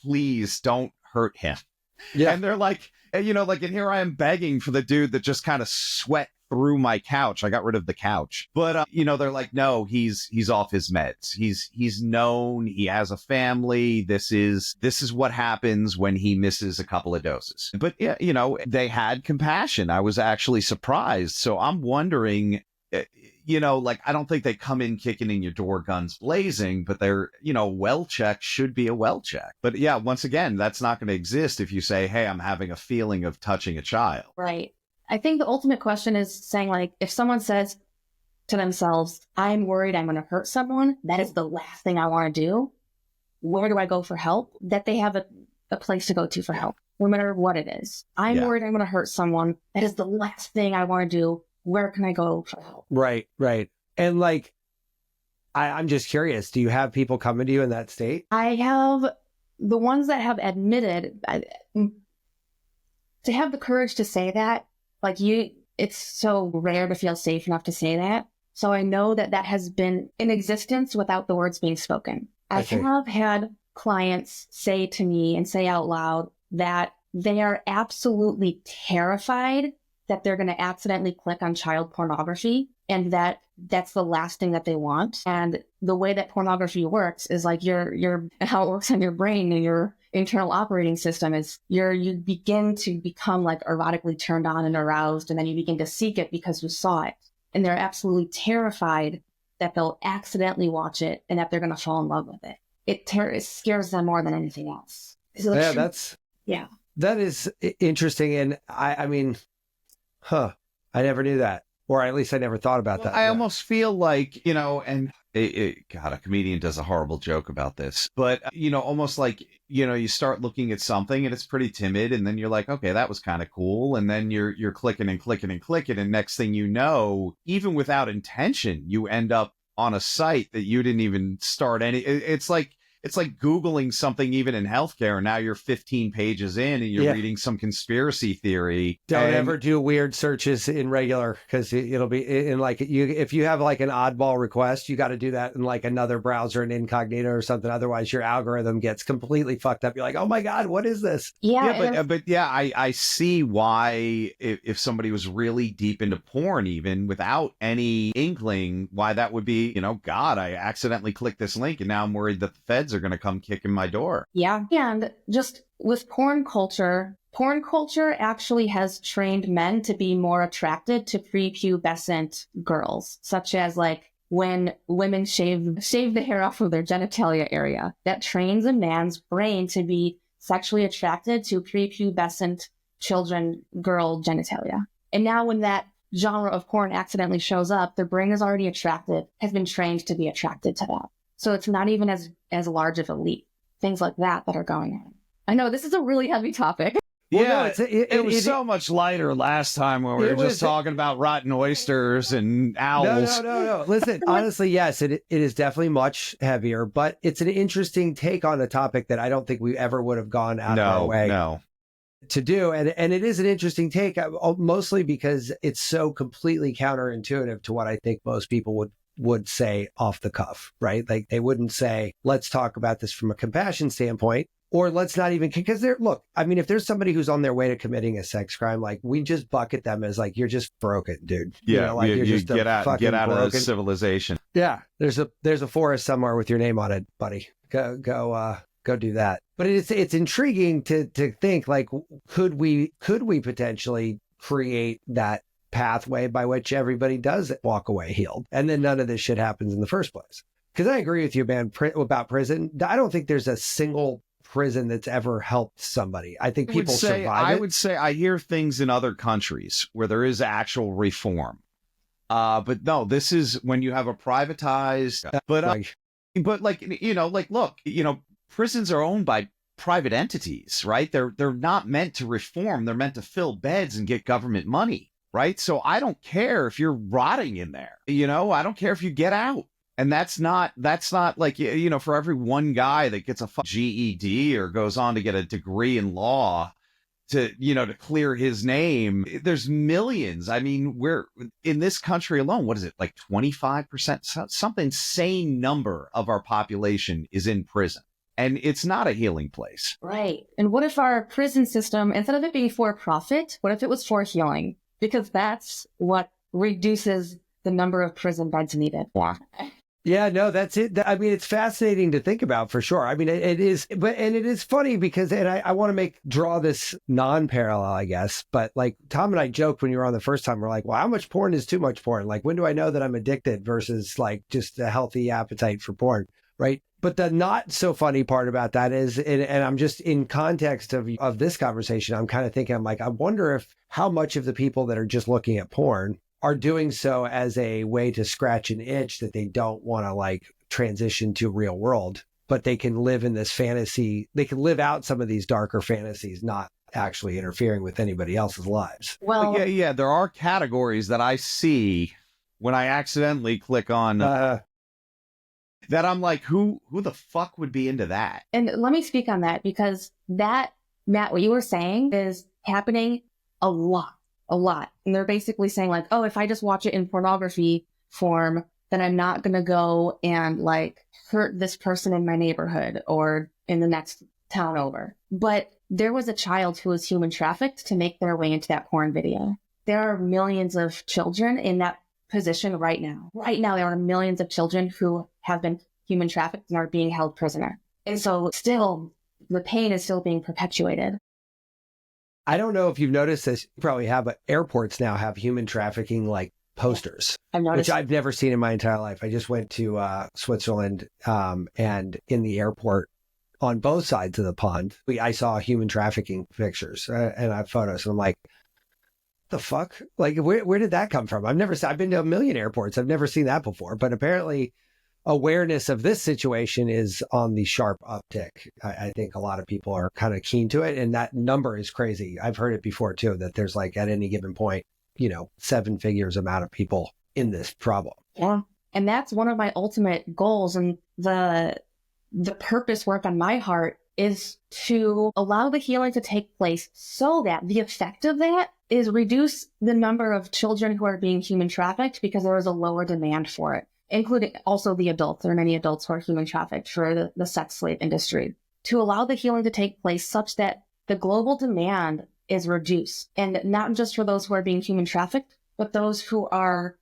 please don't hurt him. Yeah. And they're like, and here I am begging for the dude that just kind of sweat threw my couch. I got rid of the couch. But, they're like, no, he's off his meds. He's known, he has a family. This is what happens when he misses a couple of doses. But, yeah, they had compassion. I was actually surprised. So I'm wondering, I don't think they come in kicking in your door, guns blazing, but they're, well check should be a well check. But yeah, once again, that's not going to exist if you say, hey, I'm having a feeling of touching a child. Right. I think the ultimate question is saying, like, if someone says to themselves, I'm worried I'm going to hurt someone, that is the last thing I want to do. Where do I go for help? That they have a place to go to for help, no matter what it is. I'm worried I'm going to hurt someone. That is the last thing I want to do. Where can I go for help? Right. And like, I'm just curious, do you have people coming to you in that state? I have the ones that have admitted, to have the courage to say that, like it's so rare to feel safe enough to say that. So I know that has been in existence without the words being spoken. I have had clients say to me and say out loud that they are absolutely terrified that they're going to accidentally click on child pornography, and that's the last thing that they want. And the way that pornography works is like how it works on your brain and your internal operating system is you begin to become like erotically turned on and aroused, and then you begin to seek it because you saw it. And they're absolutely terrified that they'll accidentally watch it and that they're going to fall in love with it. It scares them more than anything else. So that is interesting. And I mean, I never knew that. Or at least I never thought about that. I almost feel like, and God, a comedian does a horrible joke about this, but, almost like, you start looking at something and it's pretty timid, and then you're like, okay, that was kind of cool. And then you're clicking and clicking and clicking. And next thing you know, even without intention, you end up on a site that you didn't even start it's like Googling something even in healthcare, and now you're 15 pages in and you're reading some conspiracy theory. Don't ever do weird searches in regular, because it'll be in like if you have like an oddball request, you got to do that in like another browser, in incognito or something. Otherwise, your algorithm gets completely fucked up. You're like, oh my God, what is this? I see why if somebody was really deep into porn, even without any inkling, why that would be, God, I accidentally clicked this link and now I'm worried that the feds are going to come kicking my door. Yeah. And just with porn culture actually has trained men to be more attracted to prepubescent girls, such as like when women shave the hair off of their genitalia area. That trains a man's brain to be sexually attracted to prepubescent girl genitalia. And now when that genre of porn accidentally shows up, their brain is already has been trained to be attracted to that. So it's not even as large of a leap. Things like that are going on. I know this is a really heavy topic. It was so much lighter last time when we were just talking about rotten oysters and owls. No. Listen, honestly, yes, it is definitely much heavier, but it's an interesting take on a topic that I don't think we ever would have gone out of our way to do. And it is an interesting take, mostly because it's so completely counterintuitive to what I think most people would say off the cuff, right? Like they wouldn't say, let's talk about this from a compassion standpoint, or let's not even, because if there's somebody who's on their way to committing a sex crime, like we just bucket them as like, you're just broken, dude. Yeah. You're just get out of the civilization. Yeah. There's a forest somewhere with your name on it, buddy. Go do that. But it's intriguing to think like, could we potentially create that pathway by which everybody does walk away healed, and then none of this shit happens in the first place? Because I agree with you, man, about prison. I don't think there's a single prison that's ever helped somebody. I think people survive it. I would say I hear things in other countries where there is actual reform. But no, this is when you have a privatized, look, prisons are owned by private entities, right? They're not meant to reform. They're meant to fill beds and get government money. Right. So I don't care if you're rotting in there, I don't care if you get out. And that's not like, for every one guy that gets a GED or goes on to get a degree in law to clear his name, there's millions. I mean, we're in this country alone. What is it? Like 25%, some insane number of our population is in prison. And it's not a healing place. Right. And what if our prison system, instead of it being for profit, what if it was for healing? Because that's what reduces the number of prison beds needed. Wow. Yeah, no, that's it. I mean, it's fascinating to think about for sure. I mean, it is, and it is funny because, and I want to draw this non-parallel, I guess, but like Tom and I joked when you were on the first time, we're like, well, how much porn is too much porn? Like, when do I know that I'm addicted versus like just a healthy appetite for porn, right? But the not so funny part about that is, and I'm just in context of this conversation, I'm kind of thinking, I'm like, I wonder if how much of the people that are just looking at porn are doing so as a way to scratch an itch that they don't want to like transition to real world, but they can live in this fantasy. They can live out some of these darker fantasies, not actually interfering with anybody else's lives. Well, Yeah. There are categories that I see when I accidentally click on that. I'm like, who the fuck would be into that? and let me speak on that because that, Matt, what you were saying is happening a lot. And they're basically saying like, oh, if I just watch it in pornography form, then I'm not going to go and like hurt this person in my neighborhood or in the next town over. But there was a child who was human trafficked to make their way into that porn video. There are millions of children in that position right now. Right now, there are millions of children who have been human trafficked and are being held prisoner. And so still, the pain is still being perpetuated. I don't know if you've noticed this, you probably have, but airports now have human trafficking like posters, I've noticed. which I've never seen in my entire life. I just went to Switzerland and in the airport on both sides of the pond, I saw human trafficking pictures and I have photos. And I'm like, the fuck? Like, where did that come from? I've been to a million airports. I've never seen that before. But apparently awareness of this situation is on the sharp uptick. I think a lot of people are kind of keen to it. And that number is crazy. I've heard it before, too, that there's like at any given point, 7 figures amount of people in this problem. Yeah. And that's one of my ultimate goals. And the purpose work on my heart is to allow the healing to take place so that the effect of that is reduce the number of children who are being human trafficked because there is a lower demand for it, including also the adults. There are many adults who are human trafficked for the sex slave industry. To allow the healing to take place such that the global demand is reduced, and not just for those who are being human trafficked, but those who are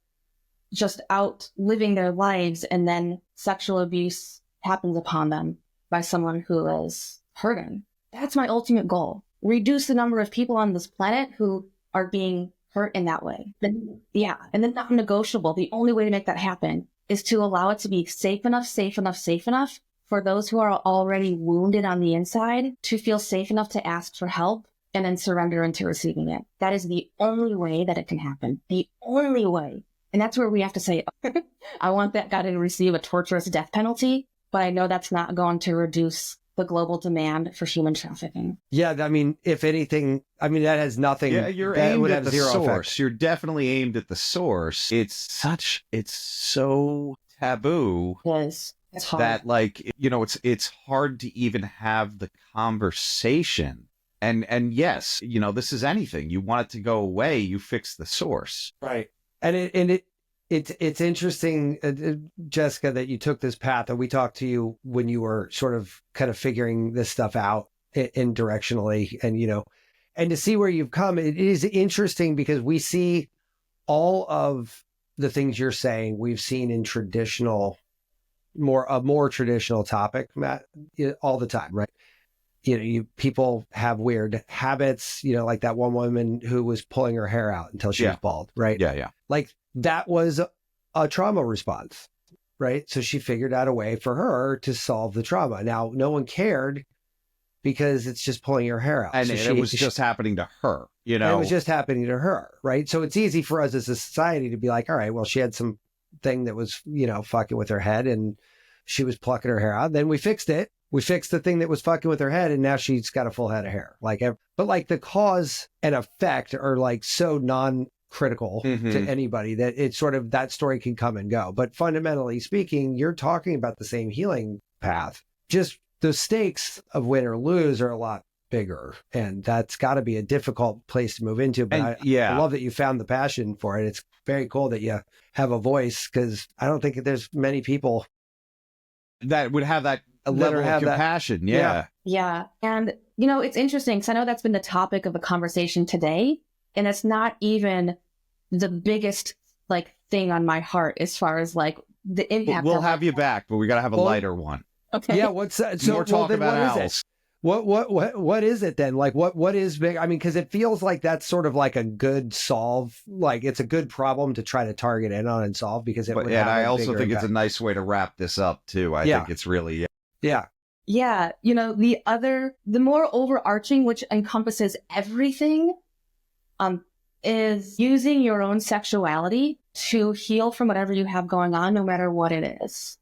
just out living their lives and then sexual abuse happens upon them by someone who is hurting. That's my ultimate goal. Reduce the number of people on this planet who are being hurt in that way. And the non-negotiable, the only way to make that happen is to allow it to be safe enough for those who are already wounded on the inside to feel safe enough to ask for help and then surrender into receiving it. That is the only way that it can happen. The only way. And that's where we have to say, I want that guy to receive a torturous death penalty, but I know that's not going to reduce the global demand for human trafficking. Yeah, I mean, if anything, that has nothing. Yeah, you're that aimed would at have the zero source. effect. You're definitely aimed at the source. It's so taboo It's hard. that it's hard to even have the conversation. And yes, this is anything. You want it to go away, you fix the source. Right. And it's interesting, Jessica, that you took this path, and we talked to you when you were sort of kind of figuring this stuff out in directionally, and to see where you've come. It is interesting because we see all of the things you're saying we've seen in more traditional topic, Matt, all the time, right? People have weird habits, like that one woman who was pulling her hair out until she was bald, right? Yeah. Like that was a trauma response, right? So she figured out a way for her to solve the trauma. Now, no one cared because it's just pulling your hair out. And so it was just happening to her, It was just happening to her, right? So it's easy for us as a society to be like, all right, well, she had some thing that was, fucking with her head and she was plucking her hair out. Then we fixed it. We fixed the thing that was fucking with her head, and now she's got a full head of hair. But like the cause and effect are like so non-critical to anybody that it's sort of that story can come and go. But fundamentally speaking, you're talking about the same healing path. Just the stakes of win or lose are a lot bigger, and that's got to be a difficult place to move into. But I love that you found the passion for it. It's very cool that you have a voice, because I don't think there's many people that would have that level of compassion. Yeah. And, it's interesting because I know that's been the topic of the conversation today. And it's not even the biggest like thing on my heart as far as like the impact. We'll have you back, but we got to have a lighter one. Okay. Yeah. What's that? So More talk about what owls. is it? What is it then? Like what is big? I mean, because it feels like that's sort of like a good solve. Like it's a good problem to try to target in on and solve because it would have I a also bigger think it's impact. a nice way to wrap this up too. I think it's really Yeah. Yeah, you know, the more overarching, which encompasses everything, is using your own sexuality to heal from whatever you have going on, no matter what it is.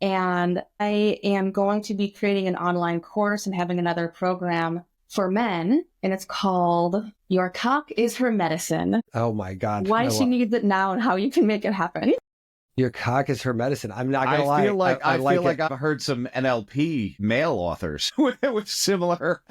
And I am going to be creating an online course and having another program for men, and it's called Your Cock is Her Medicine. Oh my God. Why she needs it now and how you can make it happen. Your cock is her medicine. I'm not gonna lie. I feel like I feel like like I've heard some NLP male authors with similar.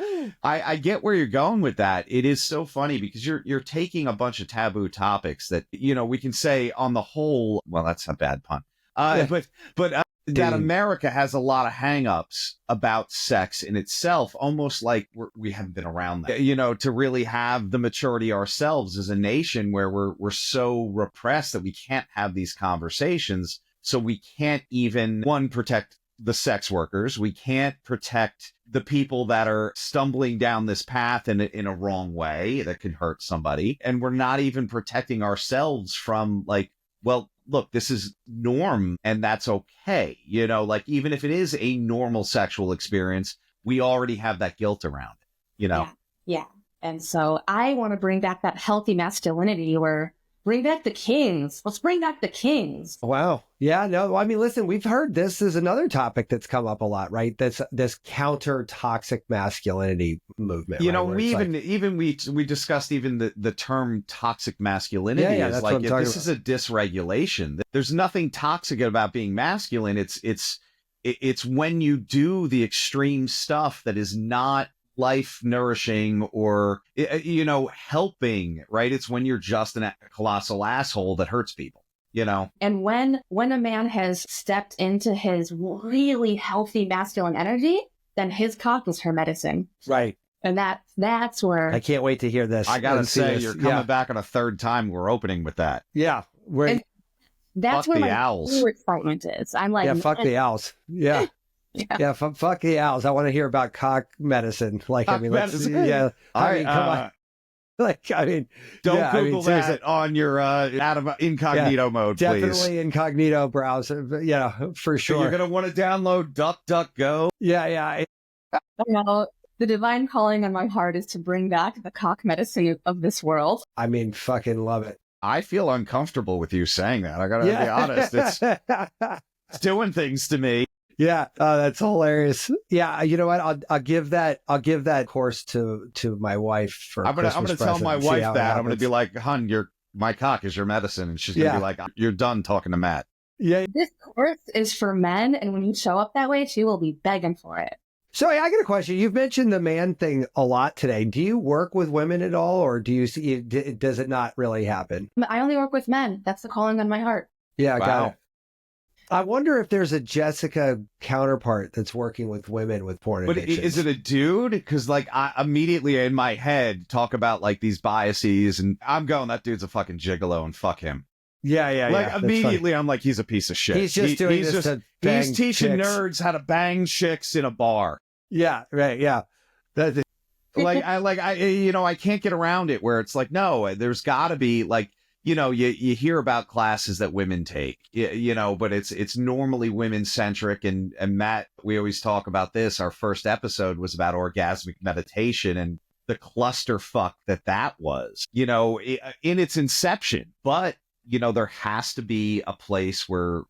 I get where you're going with that. It is so funny because you're taking a bunch of taboo topics that we can say on the whole. Well, that's a bad pun. But that America has a lot of hangups about sex in itself, almost like we haven't been around that. To really have the maturity ourselves as a nation where we're so repressed that we can't have these conversations. So we can't even, one, protect the sex workers. We can't protect the people that are stumbling down this path in a wrong way that could hurt somebody. And we're not even protecting ourselves from like, well, look, this is norm and that's okay. Like even if it is a normal sexual experience, we already have that guilt around it, Yeah. And so I want to bring back that healthy masculinity where bring back the kings. Let's bring back the kings. Wow. Yeah, no, I mean, listen, we've heard this is another topic that's come up a lot, right? This counter toxic masculinity movement. We discussed even the term toxic masculinity is like this is a dysregulation. There's nothing toxic about being masculine. It's when you do the extreme stuff that is not life nourishing or helping, right? It's when you're just a colossal asshole that hurts people. And when a man has stepped into his really healthy masculine energy, then his cock is her medicine. Right. And that's where I can't wait to hear this. I gotta say, you're coming back on a third time. We're opening with that. Yeah. That's fuck where my owls. true excitement is. I'm like, fuck the owls. Yeah. Yeah, fuck the owls. I want to hear about cock medicine. Like, cock medicine. Yeah. I mean, come on. Like, I mean, don't Google that on your out of incognito mode, please. Definitely incognito browser. Yeah, for sure. You're gonna want to download DuckDuckGo. Yeah. The divine calling on my heart is to bring back the cock medicine of this world. I mean, fucking love it. I feel uncomfortable with you saying that. I gotta be honest. It's doing things to me. Yeah, that's hilarious. Yeah, you know what? I'll give that course to my wife for. I'm gonna tell my wife that. I'm gonna be like, "Hun, my cock is your medicine," and she's gonna be like, "You're done talking to Matt." Yeah. This course is for men, and when you show up that way, she will be begging for it. So I got a question. You've mentioned the man thing a lot today. Do you work with women at all, or do you see? Does it not really happen? I only work with men. That's the calling on my heart. Yeah, got it. I wonder if there's a Jessica counterpart that's working with women with porn addictions. But is it a dude? Because I immediately in my head talk about like these biases, and I'm going, that dude's a fucking gigolo, and fuck him. Yeah. Like immediately, I'm like, he's a piece of shit. He's just doing this to bang he's teaching chicks. nerds how to bang chicks in a bar. Yeah, right. Yeah, I can't get around it. Where it's like, no, there's got to be like. You hear about classes that women take, but it's normally women centric. And Matt, we always talk about this. Our first episode was about orgasmic meditation and the clusterfuck that was, in its inception. But, there has to be a place where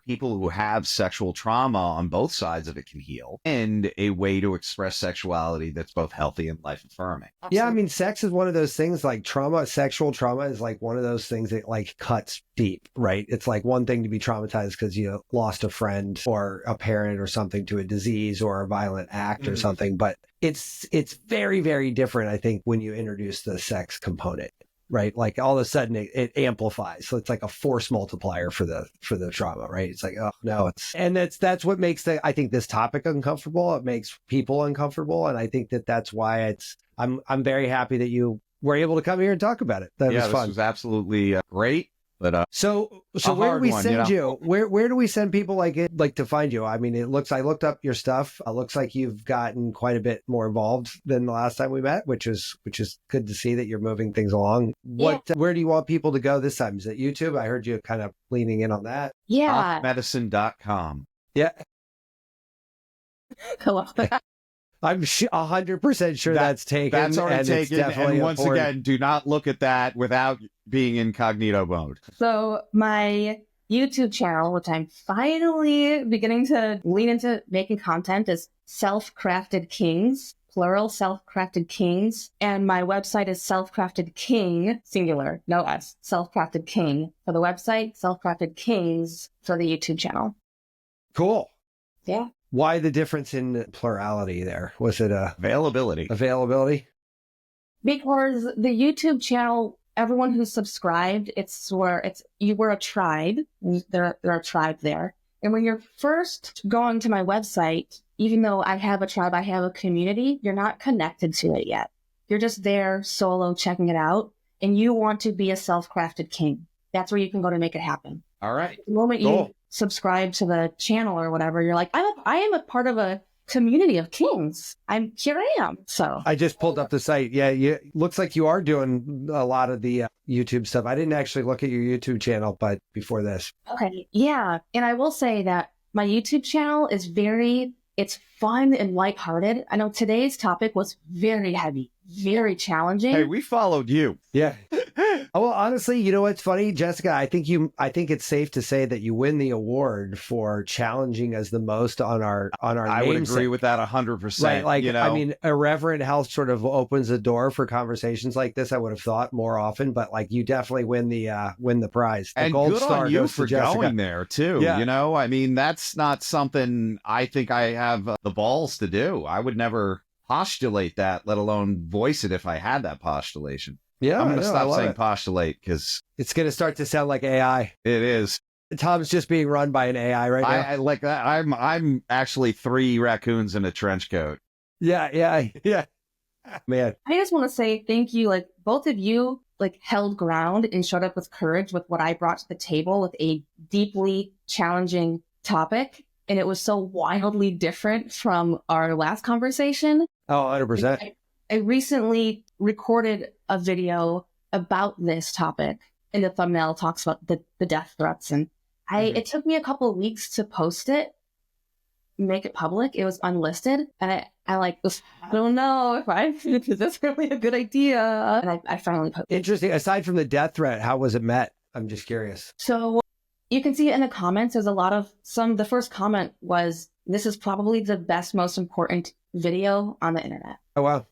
people who have sexual trauma on both sides of it can heal, and a way to express sexuality that's both healthy and life affirming. Yeah, I mean, sex is one of those things like sexual trauma is like one of those things that like cuts deep, right? It's like one thing to be traumatized because you lost a friend or a parent or something to a disease or a violent act or something, but it's very, very different, I think, when you introduce the sex component. Right. Like all of a sudden it amplifies. So it's like a force multiplier for the trauma. Right. It's like, oh no, that's what makes I think this topic uncomfortable. It makes people uncomfortable. And I think that's why I'm very happy that you were able to come here and talk about it. That was fun. This was absolutely great. But So a where do hard we one, send you you? Where do we send people like to find you? I mean, I looked up your stuff. It looks like you've gotten quite a bit more involved than the last time we met, which is good to see that you're moving things along. Where do you want people to go this time? Is it YouTube? I heard you kind of leaning in on that. Yeah. medicine.com. Yeah. I love that. I'm 100% sure that's taken. That's already and taken. And once again, do not look at that without being incognito mode. So my YouTube channel, which I'm finally beginning to lean into making content, is Self-Crafted Kings, plural, Self-Crafted Kings. And my website is Self-Crafted King, singular, no S, Self-Crafted King for the website, Self-Crafted Kings for the YouTube channel. Cool. Yeah. Why the difference in plurality there? Was it Availability? Because the YouTube channel, everyone who's subscribed, you were a tribe. There are a tribe there. And when you're first going to my website, even though I have a tribe, I have a community, you're not connected to it yet. You're just there solo checking it out, and you want to be a self-crafted king. That's where you can go to make it happen. All right. The moment you subscribe to the channel or whatever, you're like, I am a part of a community of kings. Here I am. So I just pulled up the site. Yeah, looks like you are doing a lot of the YouTube stuff. I didn't actually look at your YouTube channel, but before this. Okay. Yeah. And I will say that my YouTube channel is it's fun and lighthearted. I know today's topic was very heavy, very challenging. Hey, we followed you. Yeah. Well, honestly, you know what's funny, Jessica? I think it's safe to say that you win the award for challenging us the most on our I would agree with that 100%. Right, like I mean, Irreverent Health sort of opens the door for conversations like this. I would have thought more often, but like you definitely win the prize. The and gold good star on you goes for to Jessica. going there too. Yeah. You know, I mean, that's not something I think I have the balls to do. I would never postulate that, let alone voice it if I had that postulation. Yeah, I'm going to stop saying postulate because it's going to start to sound like AI. It is. Tom's just being run by an AI right now. I like that. I'm actually 3 raccoons in a trench coat. Yeah. Man, I just want to say thank you. Like both of you, like held ground and showed up with courage with what I brought to the table with a deeply challenging topic. And it was so wildly different from our last conversation. Oh, 100%. I recently recorded a video about this topic, and the thumbnail talks about the death threats. And it took me a couple of weeks to post it, make it public. It was unlisted, and I don't know if is this really a good idea? And I finally posted it. Interesting. Aside from the death threat, how was it met? I'm just curious. So you can see it in the comments. There's a lot of the first comment was, "This is probably the best, most important video on the internet." Oh, wow.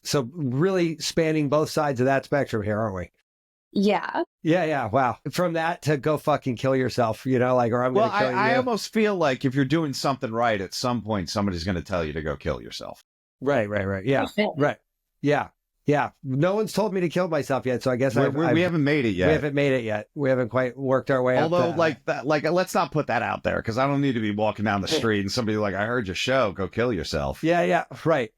So really spanning both sides of that spectrum here, aren't we? Yeah. Yeah. Wow. From that to go fucking kill yourself, or I'm going to kill you. I almost feel like if you're doing something right, at some point, somebody's going to tell you to go kill yourself. Right. Yeah. Right. Yeah. No one's told me to kill myself yet, so I guess we haven't made it yet. We haven't quite worked our way up. Although, let's not put that out there because I don't need to be walking down the street and somebody like, I heard your show, go kill yourself. Yeah. Right.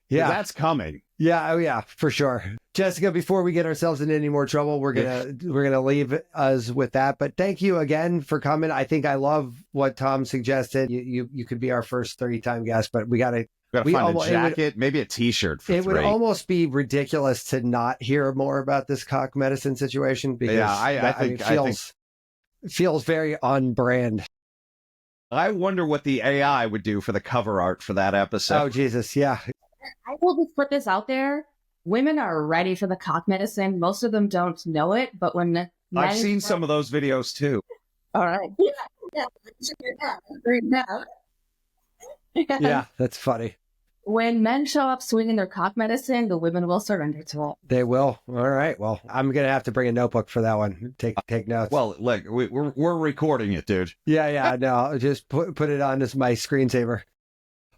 Yeah. That's coming. Yeah. Oh, yeah, for sure. Jessica, before we get ourselves into any more trouble, we're gonna leave us with that. But thank you again for coming. I think I love what Tom suggested. You could be our first 30-time guest, but we gotta find a jacket, maybe a T-shirt for It 3. would almost be ridiculous to not hear more about this cock medicine situation because I think it feels very on brand. I wonder what the AI would do for the cover art for that episode. Oh, Jesus, yeah. I will just put this out there. Women are ready for the cock medicine. Most of them don't know it, but when I've seen some of those videos too. All right. Yeah, that's funny. When men show up swinging their cock medicine, the women will surrender to it. They will. All right. Well, I'm gonna have to bring a notebook for that one. Take notes. Well, look, we're recording it, dude. Yeah. No, I'll just put it on as my screensaver.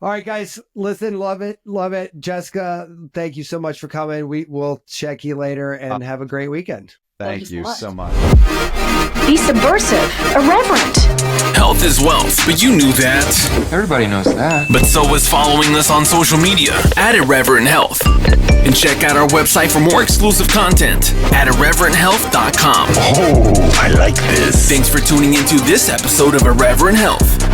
All right, guys, listen, love it. Jessica, thank you so much for coming. We'll check you later and have a great weekend. Thank you so much. Be subversive, irreverent. health is wealth, but you knew that. Everybody knows that. But so is following us on social media at Irreverent Health. And check out our website for more exclusive content at irreverenthealth.com. Oh, I like this. Thanks for tuning into this episode of Irreverent Health.